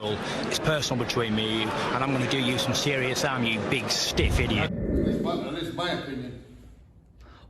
It's personal between me, and I'm going to do you some serious harm, you big stiff idiot. At least my opinion.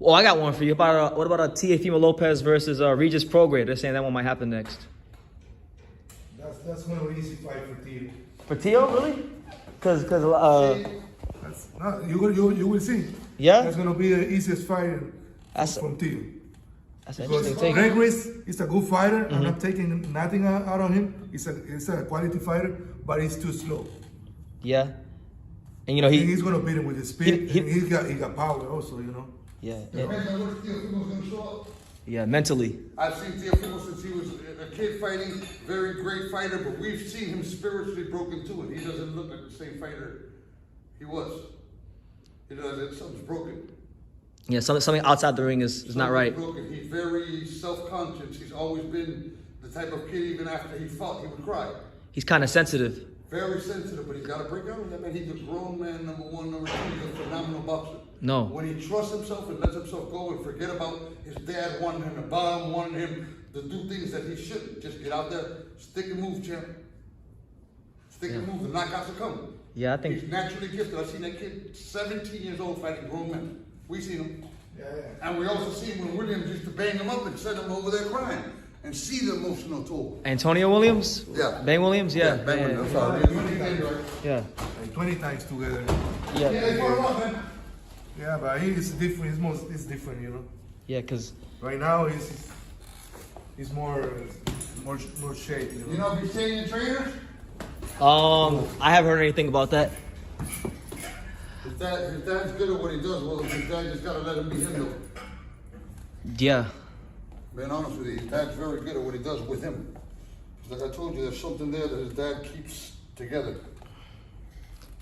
Well, I got one for you. What about a Teofimo Lopez versus Regis Prograis? They're saying that one might happen next. That's going to be an easy fight for Teo. For Teo, really? Because you will see. Yeah? That's going to be the easiest fight from Teo. That's an Because interesting take. Regis is a good fighter. I'm not taking nothing out of him. He's a quality fighter, but he's too slow. Yeah. And you know He's going to beat him with his speed. he- And he got power also, you know. Yeah. Depends on what Teofimo's going to show up. Yeah, mentally. I've seen Teofimo since he was a kid fighting, very great fighter, but we've seen him spiritually broken too, and he doesn't look like the same fighter he was. He does, something's broken. Yeah, something outside the ring is not right. Broken. He's very self-conscious. He's always been the type of kid, even after he fought, he would cry. He's kind of sensitive. Very sensitive, but he's got to break out of that, man. He's a grown man, number one, number two. He's a phenomenal boxer. No. When he trusts himself and lets himself go and forget about his dad wanting him to bomb, wanting him to do things that he shouldn't. Just get out there, stick and move, champ. Stick and move, the knockouts are coming. Yeah, I think. He's naturally gifted. I've seen that kid, 17 years old, fighting grown men. We seen him. Yeah. And we also seen when Williams used to bang him up and send him over there crying. And see the emotional toll. Antonio Williams? Yeah. Bang Williams? Yeah. Bang Williams. Sorry. Yeah. Like 20 times together. Yeah, they fought him up, man. Yeah, but he's different. He's different, you know. Yeah, because. Right now, he's more shape, you know. You know if he's changing trainers? I haven't heard anything about that. His dad's good at what he does. Well, his dad just got to let him be him, though. Yeah. Being honest with you, his dad's very good at what he does with him. Like I told you, there's something there that his dad keeps together.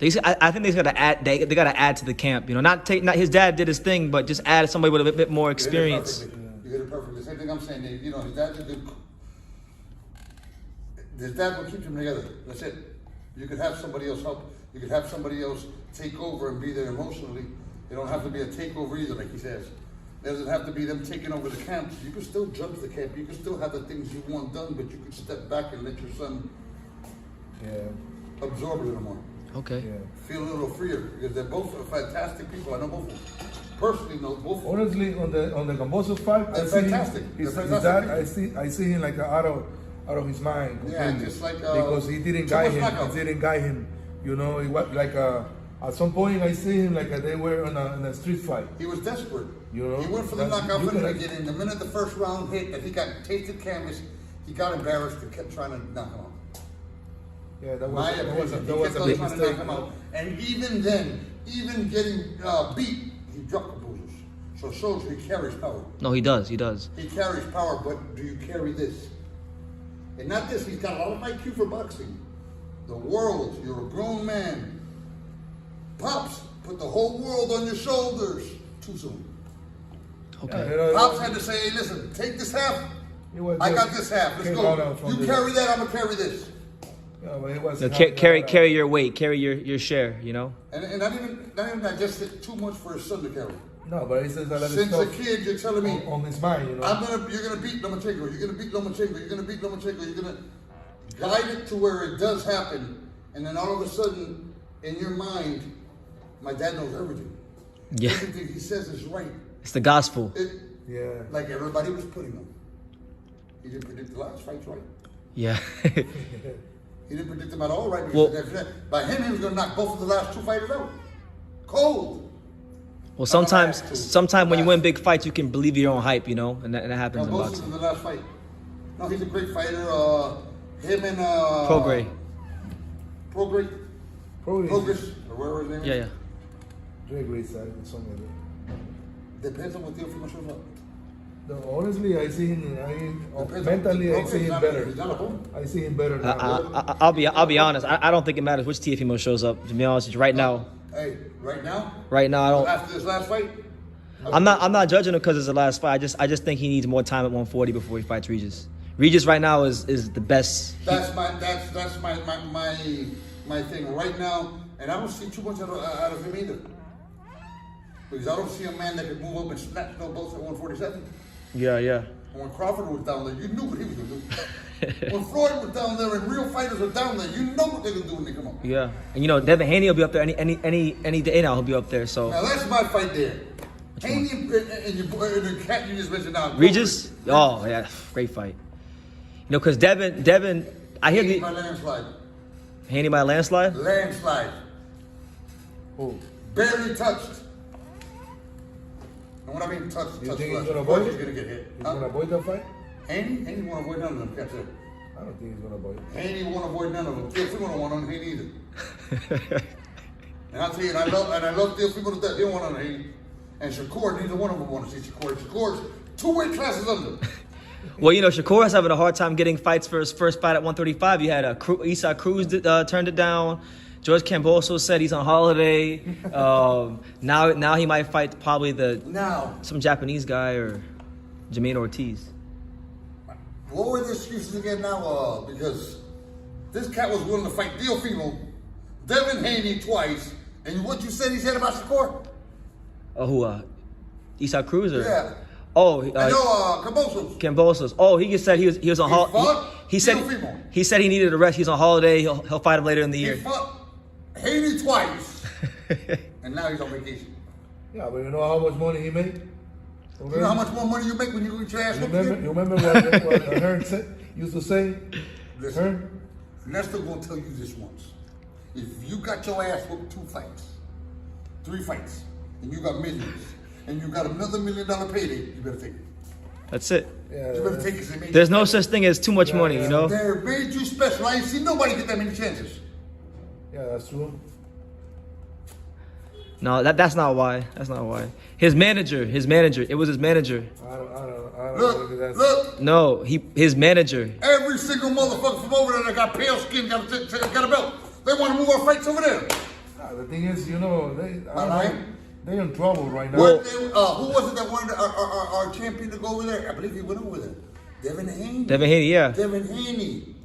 I think they got to add. They got to add to the camp. You know, not his dad did his thing, but just add somebody with a bit more experience. You hit it perfectly. Same thing I'm saying. You know, his dad's a good. His dad will keep them together. That's it. You could have somebody else help. You could have somebody else take over and be there emotionally. It don't have to be a takeover either, like he says. It doesn't have to be them taking over the camp. You can still judge the camp. You can still have the things you want done, but you can step back and let your son absorb a little more. Okay. Yeah. Feel a little freer because they're both fantastic people. I know both of them. Personally, know both of them. Honestly, on the Kambosos fight, They're I see fantastic. His They're dad, fantastic I see him like out of his mind. Yeah, completely. just like because he didn't too guide much him. knockout. He didn't guide him. You know, it was like at some point I see him like they were in a street fight. He was desperate. You know, he went for the that's- knockout you from the can- beginning. The minute the first round hit and he got tasted canvas, he got embarrassed and kept trying to knock him out. Yeah, that My was opinion, a he kept on big trying to mistake. knock him out. And even then, even getting beat, he dropped the bruises. So it shows he carries power. No, he does. He does. He carries power, but do you carry this? And not this, he's got a lot of IQ for boxing. The world, you're a grown man. Pops, put the whole world on your shoulders. Too soon. Okay. Pops had to say, hey, listen, take this half. He was I got just this half. Let's came go. out from You the- carry that, I'm going to carry this. Yeah, but it was No, half- carry your weight, carry your share. You know. And not even digest too much for his son to carry. No, but he says a lot of Since a stuff kid, you're telling me, on his mind, you know. you're gonna beat Lomachenko, you're gonna beat Lomachenko, you're gonna beat Lomachenko, you're gonna guide it to where it does happen, and then all of a sudden, in your mind, my dad knows everything. Yeah. Everything he says is right. It's the gospel. Yeah. Like everybody was putting him. He didn't predict the last fights right. Yeah. He didn't predict them at all right. Because by him, he was gonna knock both of the last two fighters out. Cold. Well, sometimes when you win big fights, you can believe your own hype. You know, and that happens in Both boxing. in the last fight. No, he's a great fighter. Him and Prograis. Probably Progress, or whatever his name is. Yeah. Very great side or something like Depends on what Teofimo shows up. that. No, honestly, I see him. Depends Mentally, on- I see him He's better. not a bum. I see him better. Now. I'll be honest. I don't think it matters which Teofimo shows up. To be honest with you, right now. Hey, right now? Right now, I don't. After this last fight? I'm not judging him because it's the last fight. I just think he needs more time at 140 before he fights Regis. Regis right now is the best. That's my thing right now, and I don't see too much out of him either. Because I don't see a man that could move up and snatch no belts at 147. Yeah. And when Crawford was down there, you knew what he was going to do. When Floyd was down there and real fighters are down there, you know what they're gonna do when they come up. Yeah, and you know Devin Haney will be up there any day now. He'll be up there. So Now that's my fight there. Haney and the cat you just mentioned now. Regis, oh yeah, great fight. You know, because Devin, I hear Haney by landslide. Haney by landslide. Landslide. Oh, Barely touched. And when I mean touched, you touched think he's flesh, gonna of course avoid he's it? gonna get hit. He's gonna avoid that fight? Haney won't avoid none of them cats there. I don't think he's gonna avoid it. Haney won't avoid none of them. Teofimo don't want on Haney either. And I'll tell you, and I love Teofimo to death. He don't want on Haney. And Shakur, neither one of them want to see Shakur. Shakur's 2 weight classes under. Well, you know, Shakur's having a hard time getting fights for his first fight at 135. You had Isaac Cruz turned it down. George Kambosos said he's on holiday. Now he might fight probably some Japanese guy or Jermaine Ortiz. What were the excuses again now? Because this cat was willing to fight Teofimo, Devin Haney twice, and what you said he said about Shakur? Who? Isaac Cruz or? Yeah. Oh, Kambosos. Kambosos. Oh, he just said he was on holiday. He said he needed a rest. He's on holiday. He'll fight him later in the year. He fought Haney twice, and now he's on vacation. Yeah, but you know how much money he made? You know how much more money you make when you get your ass You whooped? remember what Hearn used to say? Listen, Hearn? Nesto gonna tell you this once. If you got your ass whooped 3 fights, and you got millions, and you got another $1 million payday, you better take it. That's it. Yeah, You better take it. There's no such thing as too much money, you know? They made you special. I ain't seen nobody get that many chances. Yeah, that's true. No, that's not why. That's not why. His manager. It was his manager. I don't Look, that's No, his manager. every single motherfucker from over there that got pale skin got a belt. They want to move our fights over there. the thing is, you know, Right. they're in trouble right now. Who was it that wanted our champion to go over there? I believe he went over there. Devin Haney. Devin Haney, yeah. Devin Haney.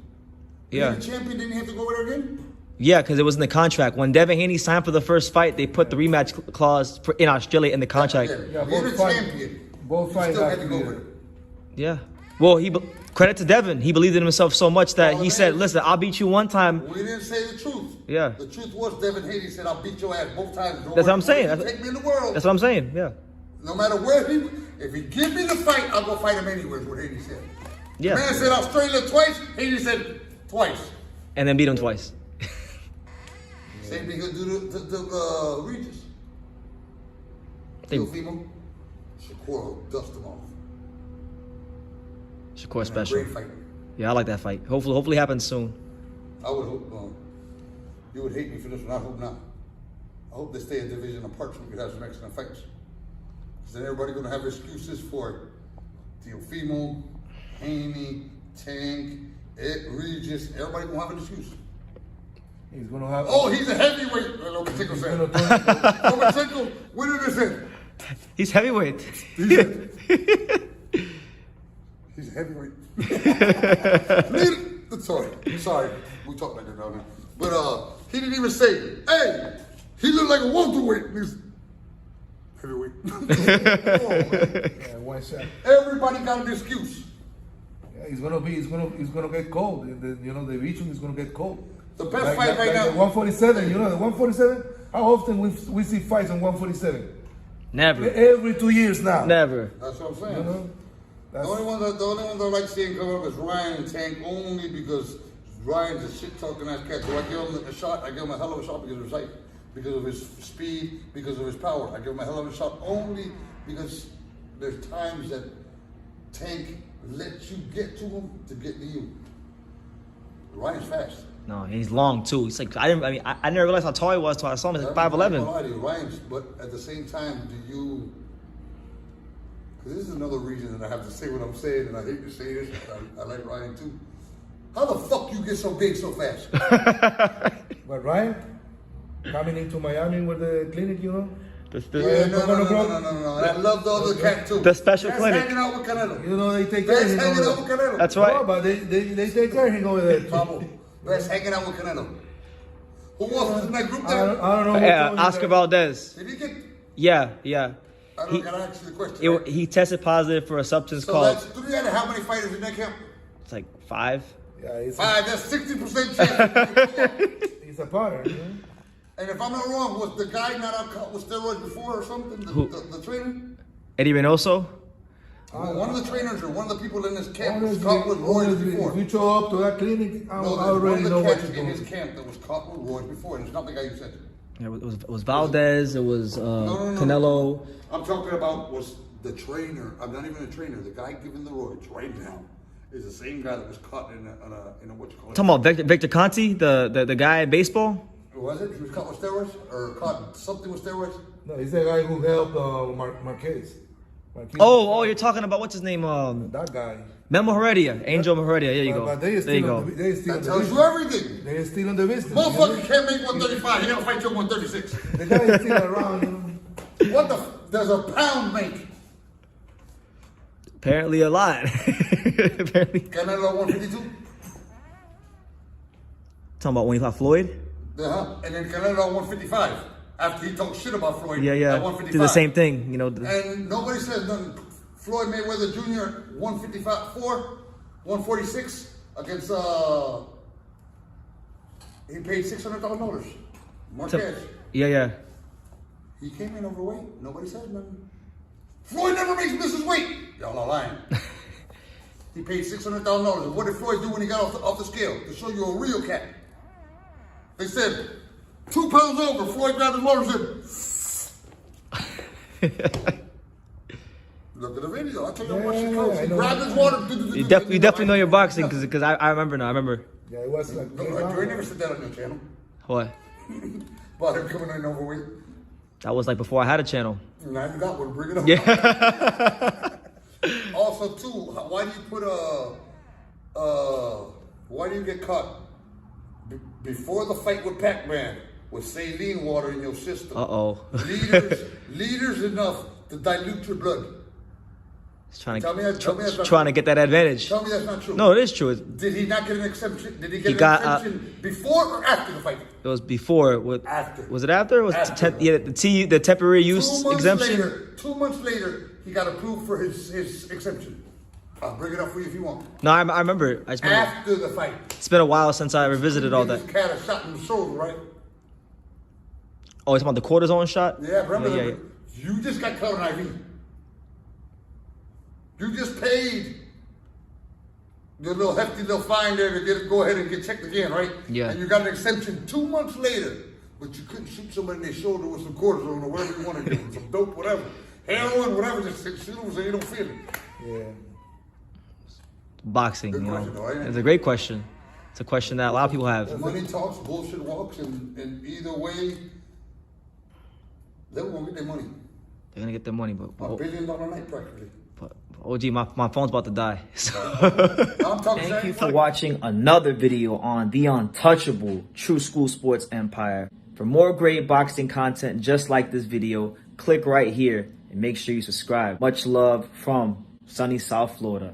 Yeah. The champion didn't have to go over there again? Yeah, because it was in the contract. When Devin Haney signed for the first fight, they put the rematch clause in Australia in the contract. Yeah, both he's the fight- champion. both He fights still have had to to go be over there. Yeah. Well, credit to Devin. He believed in himself so much that he said, listen, I'll beat you one time. We didn't say the truth. Yeah. The truth was Devin Haney said, I'll beat your ass both times. That's what I'm saying. Take me in the world. That's what I'm saying, yeah. No matter where if he give me the fight, I'll go fight him anywhere, is what Haney said. Yeah. The man said Australia twice, Haney said twice. And then beat him twice. Same thing he'll do to Regis. Teofimo, Shakur will dust him off. Shakur special. Great fight. Yeah, I like that fight. Hopefully happens soon. I would hope, you would hate me for this one, I hope not. I hope they stay a division apart so we can have some excellent fights. Because then everybody's going to have excuses for Teofimo, Haney, Tank, Regis. Everybody going to have an excuse. He's gonna have. Oh, he's a heavyweight. Lomachenko said. Lomachenko, what did it say? He's heavyweight. He's a heavyweight. Sorry. We talk like that now. But he didn't even say, hey, he looked like a welterweight. He's heavyweight. Oh, Yeah, one shot. everybody got an excuse. Yeah, he's gonna get cold. You know, the region is gonna get cold. The best fight right now. The 147. You know, the 147. How often we see fights on 147? Never. Every 2 years now. Never. That's what I'm saying. You know. The only one that I like seeing come up is Ryan and Tank, only because Ryan's a shit talking ass cat. So I give him a shot. I give him a hell of a shot because of his height, because of his speed, because of his power. I give him a hell of a shot only because there's times that Tank lets you get to him to get to you. Ryan's fast. No, he's long too. He's like I never realized how tall he was until I saw him. He's like 5'11". Ryan's, but at the same time, because this is another reason that I have to say what I'm saying, and I hate to say this. I like Ryan too. How the fuck you get so big so fast? But Ryan coming into Miami with the clinic, you know. Yeah, no. I love the other cat too. The special That's clinic. hanging out with Canelo. You know they take care of That's him hanging over out with there. Canelo. That's right. No, but they take care of him over there. Pablo. That's hanging out with Canelo. Who else was in that group there? I don't know. Yeah, which one is Oscar that. Valdez. Did he get? Yeah. I don't gotta ask you the question. Right? He tested positive for a substance So called. that's 3 out of how many fighters in that camp? It's like 5. Yeah, he's 5, that's 60% chance. he's a potter. You know? And if I'm not wrong, was the guy not out caught with steroids before or something? The trainer? Eddie Reynoso? Well, one of the trainers or one of the people in his camp was caught with roids before. If you show up to that clinic, I already know what you're doing. In his camp that was caught with roids before, and it's not the guy you said. Yeah, it was Valdez. It was Canelo. I'm talking about was the trainer. I'm not even a trainer. The guy giving the roids right now is the same guy that was caught in a what you call it. Talking about Victor Conti, the guy in baseball. Was it? He was caught with steroids or caught something with steroids? No, he's the guy who helped Marquez. Oh, you're talking about what's his name? That guy. Memo Heredia, Angel Heredia. There you go. But There you go. That tells you everything. They're still in the business. Motherfucker can't make 135. He gotta fight you at 136. The guy is still around. You know? What the? Does a pound make? Apparently a lot. Apparently. Canelo 152. Talking about when he fought Floyd. And then Canelo 155. After he talked shit about Floyd. Yeah. At 155. Do the same thing, you know. And nobody says nothing. Floyd Mayweather Jr. 146 against he paid $600,000. Marquez. Yeah. He came in overweight. Nobody said nothing. Floyd never misses weight. Y'all are lying. He paid $600,000. And what did Floyd do when he got off the scale? To show you a real cat. They said 2 pounds over. Floyd grabbed his motor and said. Look at the video. I'll tell you what she comes. He grabbed his water. You definitely know your boxing because I remember now. I remember. Yeah, it was like. I never said that on your channel. What? About him coming in overweight. That was like before I had a channel. Now you got one. Bring it up. Yeah. Also, too, why do you put why do you get caught before the fight with Pac-Man with saline water in your system? Liters enough to dilute your blood. He's trying to get that advantage. Tell me that's not true. No, it is true. Did he not get an exemption? Did he get an exemption before or after the fight? It was before. After. Was it after? It was the temporary use exemption? 2 months later, he got approved for his exemption. I'll bring it up for you if you want. No, I remember. After the fight. It's been a while since I revisited all that. This cat a shot in the shoulder, right? Oh, it's about the cortisone shot? Yeah, remember? You just got caught on IV. You just paid your little hefty little fine there to go ahead and get checked again, right? Yeah. And you got an exemption 2 months later, but you couldn't shoot somebody in their shoulder with some cortisone or whatever you want to do, some dope, whatever. Heroin, whatever, just shoot them so you don't feel it. Yeah. Boxing, Good you know. question, though, ain't it? It's a great question. It's a question that a lot of people have. Money talks, bullshit walks, and either way, they won't get their money. They're gonna get their money, but $1 billion a night practically. OG, my phone's about to die. So. Thank you for watching another video on the untouchable True School Sports Empire. For more great boxing content just like this video, click right here and make sure you subscribe. Much love from sunny South Florida.